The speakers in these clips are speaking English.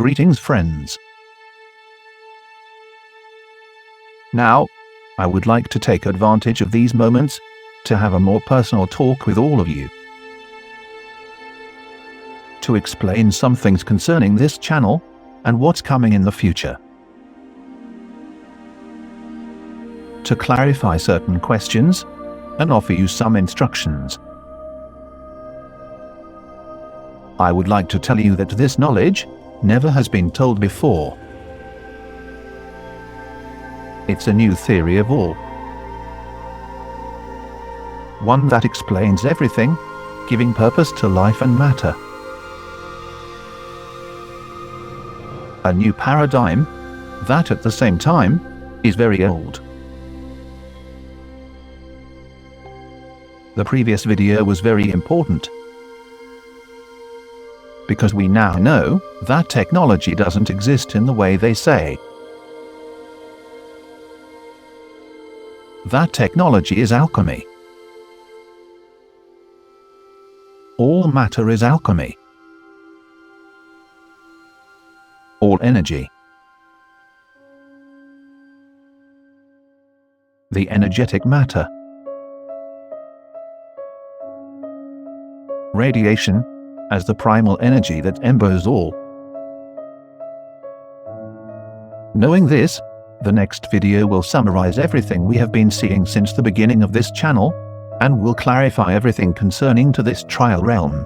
Greetings, friends. Now, I would like to take advantage of these moments to have a more personal talk with all of you. To explain some things concerning this channel and what's coming in the future. To clarify certain questions and offer you some instructions. I would like to tell you that this knowledge never has been told before. It's a new theory of all. One that explains everything, giving purpose to life and matter. A new paradigm that at the same time is very old. The previous video was very important because we now know that technology doesn't exist in the way they say. That technology is alchemy. All matter is alchemy. All energy. The energetic matter. Radiation as the primal energy that embodies all. Knowing this, the next video will summarize everything we have been seeing since the beginning of this channel, and will clarify everything concerning to this trial realm.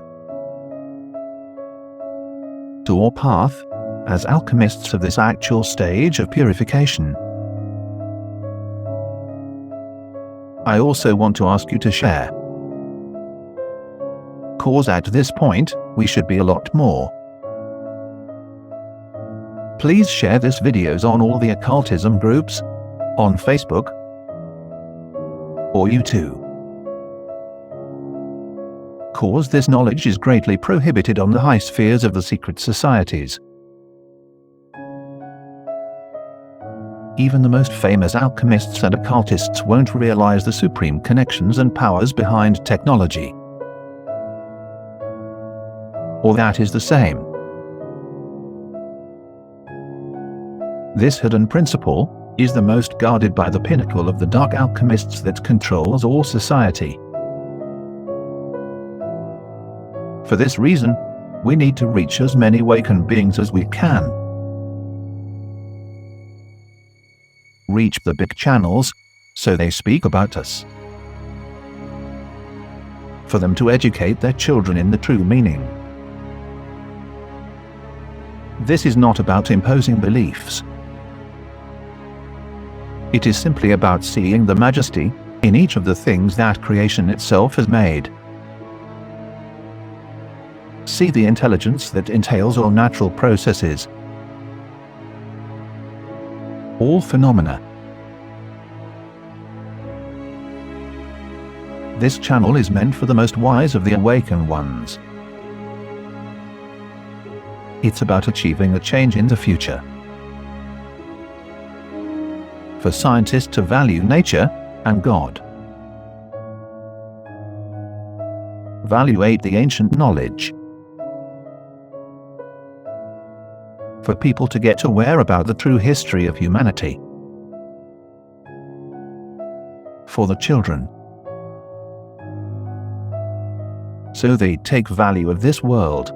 To our path, as alchemists of this actual stage of purification. I also want to ask you to share. Cause at this point, we should be a lot more. Please share this videos on all the occultism groups, on Facebook, or YouTube. Cause this knowledge is greatly prohibited on the high spheres of the secret societies. Even the most famous alchemists and occultists won't realize the supreme connections and powers behind technology. Or that is the same. This hidden principle is the most guarded by the pinnacle of the dark alchemists that controls all society. For this reason, we need to reach as many awakened beings as we can. Reach the big channels, so they speak about us. For them to educate their children in the true meaning. This is not about imposing beliefs. It is simply about seeing the majesty in each of the things that creation itself has made. See the intelligence that entails all natural processes, all phenomena. This channel is meant for the most wise of the awakened ones. It's about achieving a change in the future. For scientists to value nature and God. Valuate the ancient knowledge. For people to get aware about the true history of humanity. For the children. So they take value of this world.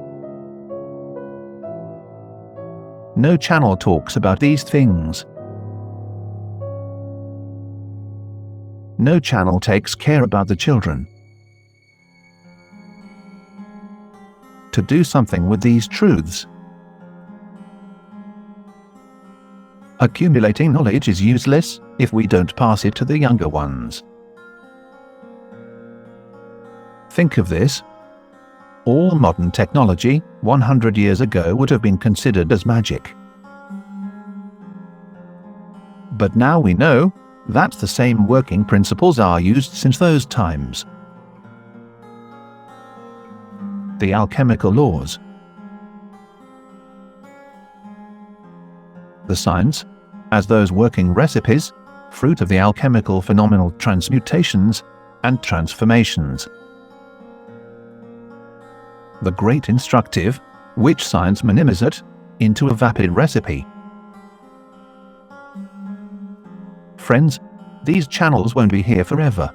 No channel talks about these things. No channel takes care about the children. To do something with these truths. Accumulating knowledge is useless if we don't pass it to the younger ones. Think of this. All modern technology 100 years ago would have been considered as magic. But now we know that the same working principles are used since those times. The alchemical laws. The signs, as those working recipes, fruit of the alchemical phenomenal transmutations and transformations. The great instructive, which science minimizes it, into a vapid recipe. Friends, these channels won't be here forever.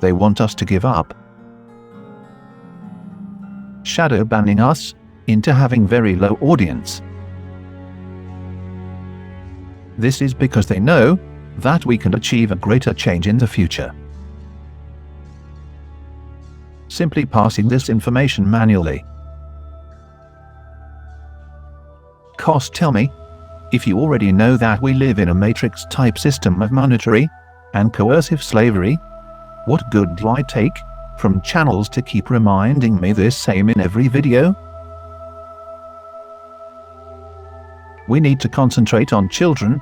They want us to give up, shadow banning us into having very low audience. This is because they know that we can achieve a greater change in the future. Simply passing this information manually. Cost, tell me, if you already know that we live in a matrix-type system of monetary and coercive slavery, what good do I take from channels to keep reminding me this same in every video? We need to concentrate on children,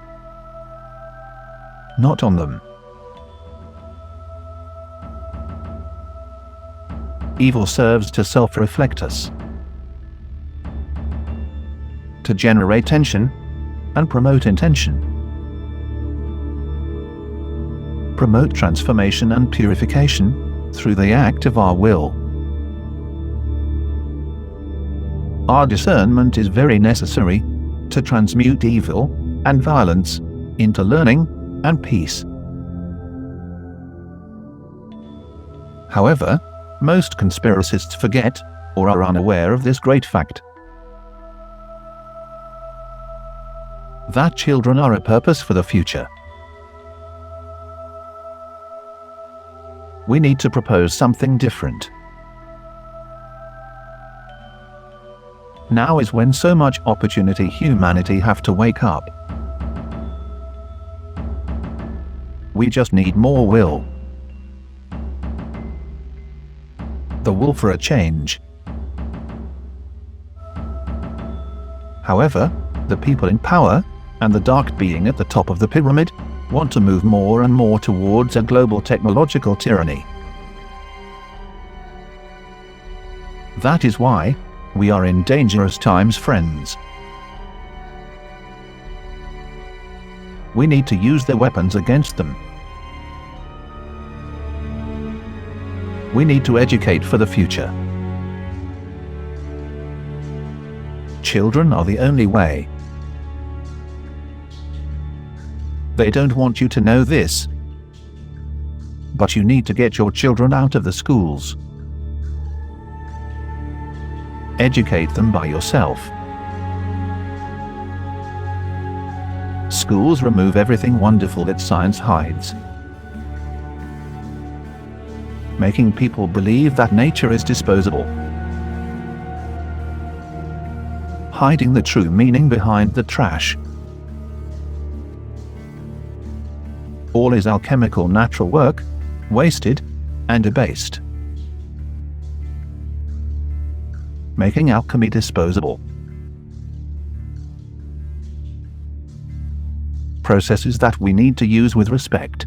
not on them. Evil serves to self-reflect us, to generate tension and promote intention, promote transformation and purification through the act of our will. Our discernment is very necessary to transmute evil and violence into learning and peace. However, most conspiracists forget or are unaware of this great fact: that children are a purpose for the future. We need to propose something different. Now is when so much opportunity humanity have to wake up. We just need more will. The will for a change. However, the people in power and the dark being at the top of the pyramid want to move more and more towards a global technological tyranny. That is why we are in dangerous times, friends. We need to use their weapons against them. We need to educate for the future. Children are the only way. They don't want you to know this, but you need to get your children out of the schools. Educate them by yourself. Schools remove everything wonderful that science hides, making people believe that nature is disposable, hiding the true meaning behind the trash. All is alchemical natural work, wasted and debased, making alchemy disposable. Processes that we need to use with respect.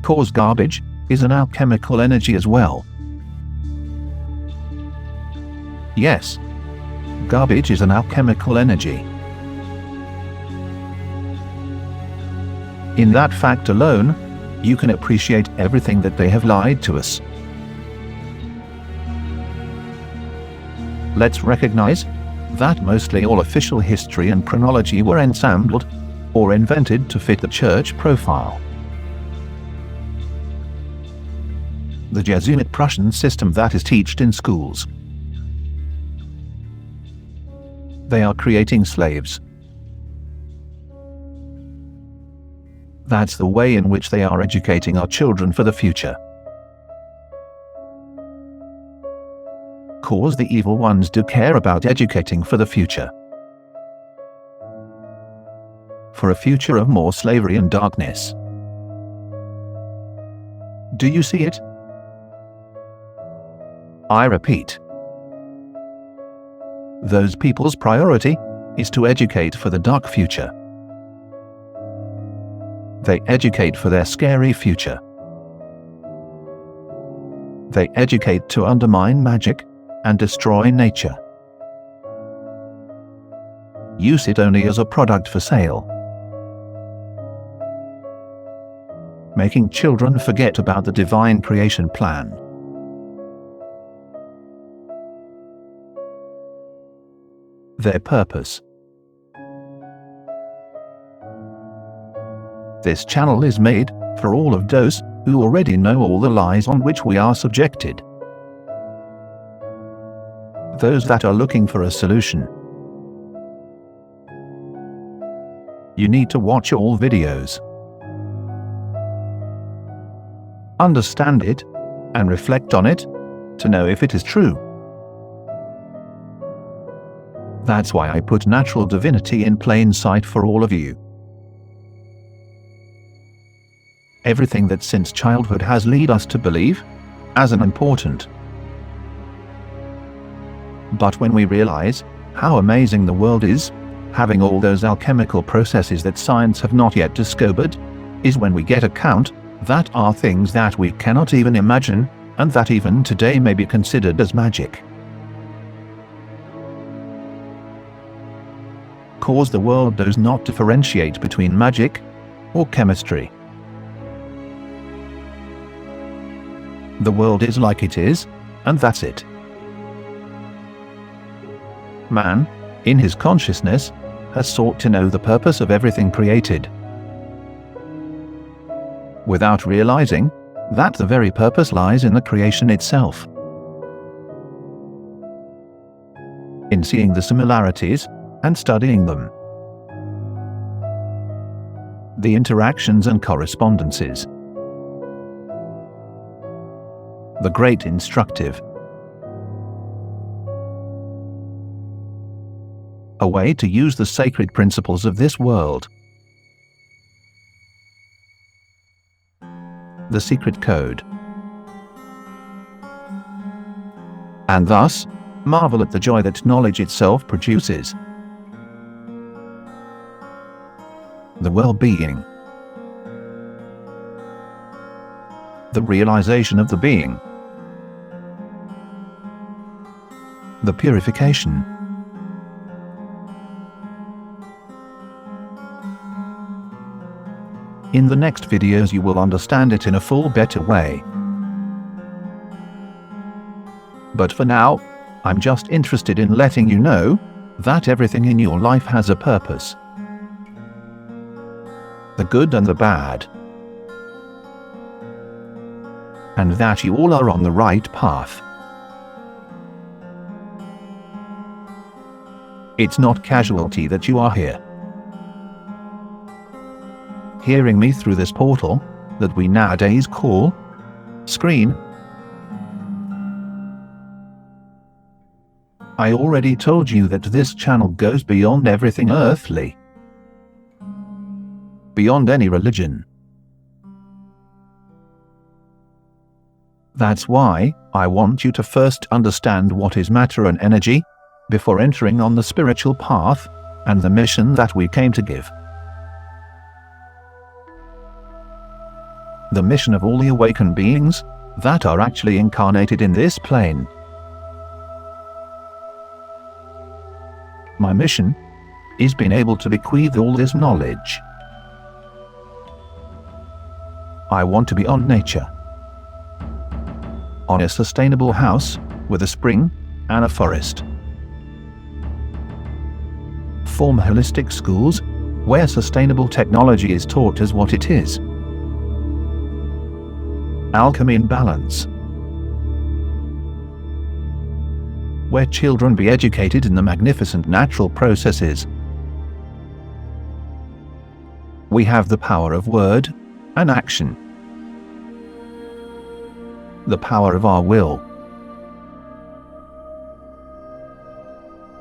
Cause garbage is an alchemical energy as well. Yes, garbage is an alchemical energy. In that fact alone, you can appreciate everything that they have lied to us. Let's recognize that mostly all official history and chronology were ensembled or invented to fit the church profile. The Jesuit Prussian system that is taught in schools. They are creating slaves. That's the way in which they are educating our children for the future. Cause the evil ones do care about educating for the future. For a future of more slavery and darkness. Do you see it? I repeat. Those people's priority is to educate for the dark future. They educate for their scary future. They educate to undermine magic and destroy nature. Use it only as a product for sale. Making children forget about the divine creation plan. their purpose. This channel is made for all of those who already know all the lies on which we are subjected. Those that are looking for a solution. You need to watch all videos, understand it, and reflect on it to know if it is true. That's why I put natural divinity in plain sight for all of you. Everything that since childhood has led us to believe as unimportant. But when we realize how amazing the world is, having all those alchemical processes that science have not yet discovered, is when we get account that are things that we cannot even imagine, and that even today may be considered as magic. Cause the world does not differentiate between magic or chemistry. The world is like it is, and that's it. Man, in his consciousness, has sought to know the purpose of everything created, without realizing that the very purpose lies in the creation itself. In seeing the similarities and studying them, the interactions and correspondences, the great instructive, a way to use the sacred principles of this world, the secret code, and thus marvel at the joy that knowledge itself produces, the well-being, the realization of the being, the purification, in the next videos you will understand it in a full better way. But for now, I'm just interested in letting you know that everything in your life has a purpose. The good and the bad. And that you all are on the right path. It's not casualty that you are here, hearing me through this portal that we nowadays call screen. I already told you that this channel goes beyond everything earthly, beyond any religion. That's why I want you to first understand what is matter and energy before entering on the spiritual path and the mission that we came to give. The mission of all the awakened beings that are actually incarnated in this plane. My mission is being able to bequeath all this knowledge. I want to be on nature, on a sustainable house with a spring and a forest. Form holistic schools where sustainable technology is taught as what it is. Alchemy in balance, where children be educated in the magnificent natural processes. We have the power of word and action, the power of our will.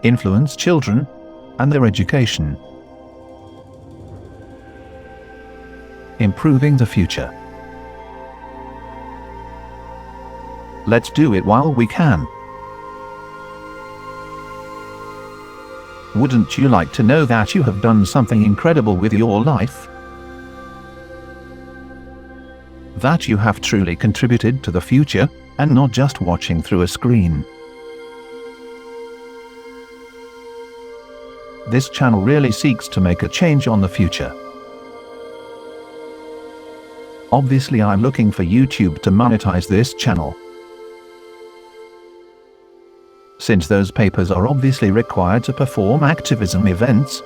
Influence children and their education, improving the future. Let's do it while we can. Wouldn't you like to know that you have done something incredible with your life? That you have truly contributed to the future and not just watching through a screen. This channel really seeks to make a change on the future. Obviously, I'm looking for YouTube to monetize this channel. since those papers are obviously required to perform activism events,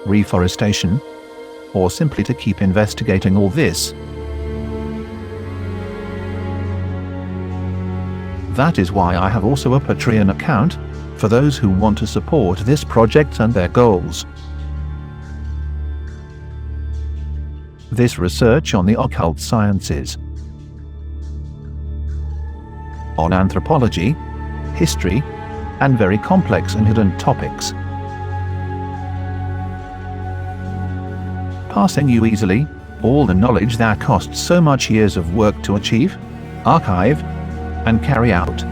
reforestation, or simply to keep investigating all this. That is why I have also a Patreon account, for those who want to support this project and their goals. This research on the occult sciences, on anthropology, history, and very complex and hidden topics. Passing you easily all the knowledge that costs so much years of work to achieve, archive, and carry out.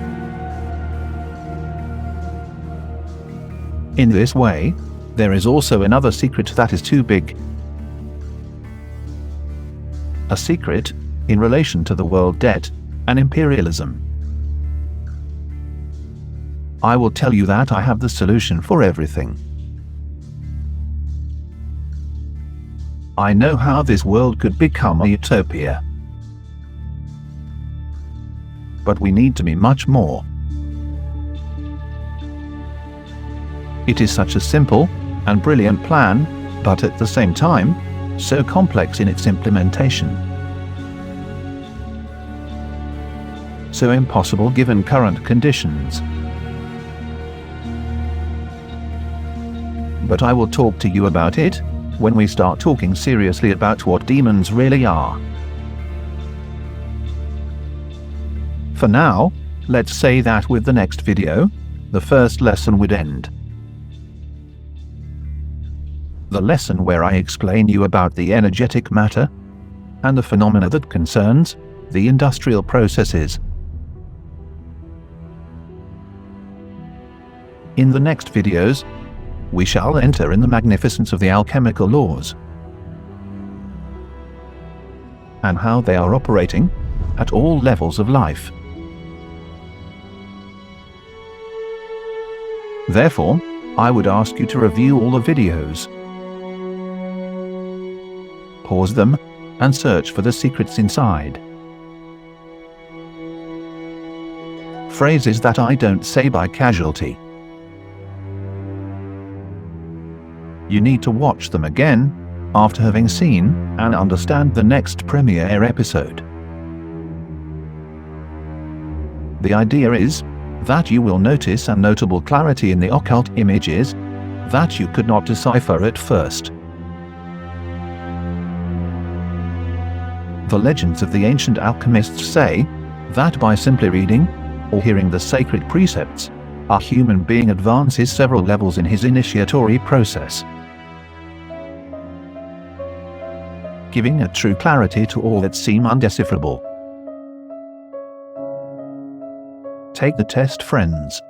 In this way, there is also another secret that is too big. A secret in relation to the world debt and imperialism. I will tell you that I have the solution for everything. I know how this world could become a utopia. But we need to be much more. It is such a simple and brilliant plan, but at the same time, so complex in its implementation. So impossible given current conditions. But I will talk to you about it when we start talking seriously about what demons really are. For now, let's say that with the next video, the first lesson would end. The lesson where I explain you about the energetic matter and the phenomena that concerns the industrial processes. In the next videos, we shall enter in the magnificence of the alchemical laws and how they are operating at all levels of life. Therefore, I would ask you to review all the videos, pause them, and search for the secrets inside. Phrases that I don't say by casualty. You need to watch them again after having seen and understand the next premiere episode. The idea is that you will notice a notable clarity in the occult images that you could not decipher at first. The legends of the ancient alchemists say that by simply reading or hearing the sacred precepts, a human being advances several levels in his initiatory process, giving a true clarity to all that seem undecipherable. Take the test, friends.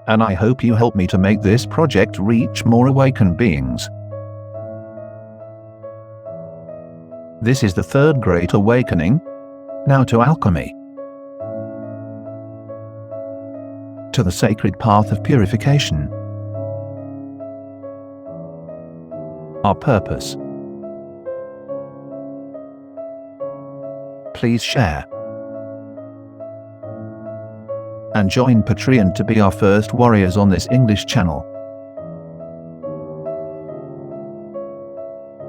And I hope you help me to make this project reach more awakened beings. This is the third great awakening, now to alchemy, to the sacred path of purification. Our purpose. Please share and join Patreon to be our first warriors on this English channel.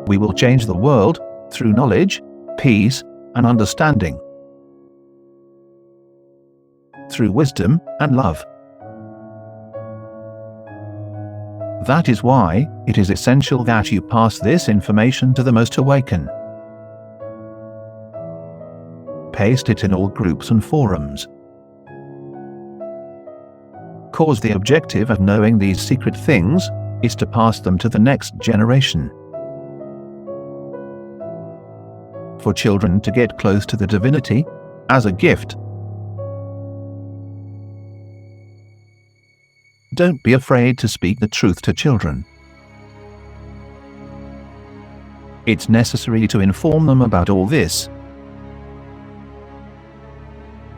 We will change the world through knowledge, peace, and understanding, through wisdom and love. That is why it is essential that you pass this information to the most awakened. Paste it in all groups and forums. Cause the objective of knowing these secret things is to pass them to the next generation. For children to get close to the divinity as a gift. Don't be afraid to speak the truth to children. It's necessary to inform them about all this.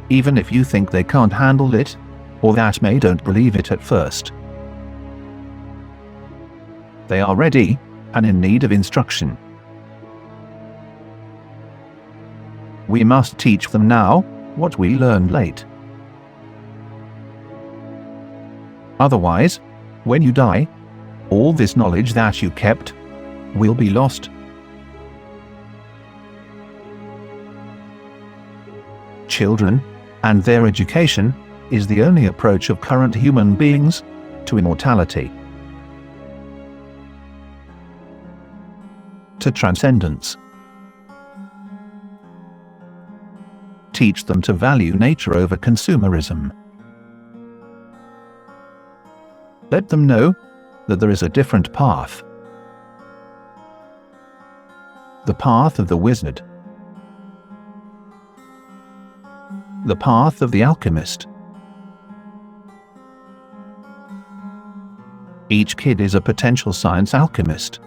Even if you think they can't handle it, or that they don't believe it at first. They are ready and in need of instruction. We must teach them now what we learned late. Otherwise, when you die, all this knowledge that you kept will be lost. Children and their education is the only approach of current human beings to immortality, to transcendence. Teach them to value nature over consumerism. Let them know that there is a different path. The path of the wizard. The path of the alchemist. Each kid is a potential science alchemist,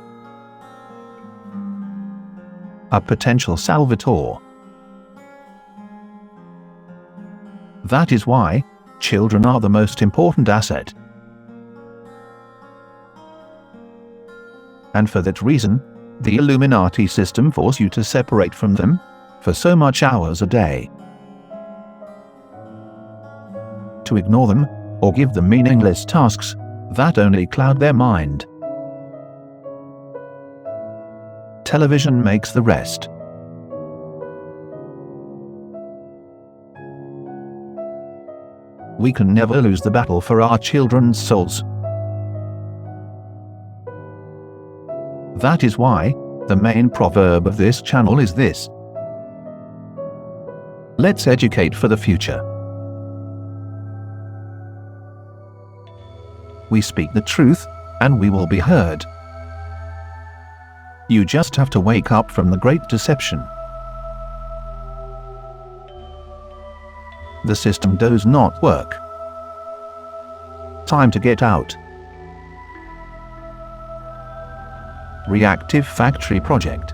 a potential salvator. That is why children are the most important asset. And for that reason, the Illuminati system forces you to separate from them for so much hours a day. To ignore them, or give them meaningless tasks that only cloud their mind. Television makes the rest. We can never lose the battle for our children's souls. That is why the main proverb of this channel is this: let's educate for the future. We speak the truth, and we will be heard. You just have to wake up from the great deception. The system does not work. Time to get out. Reactive Factory Project.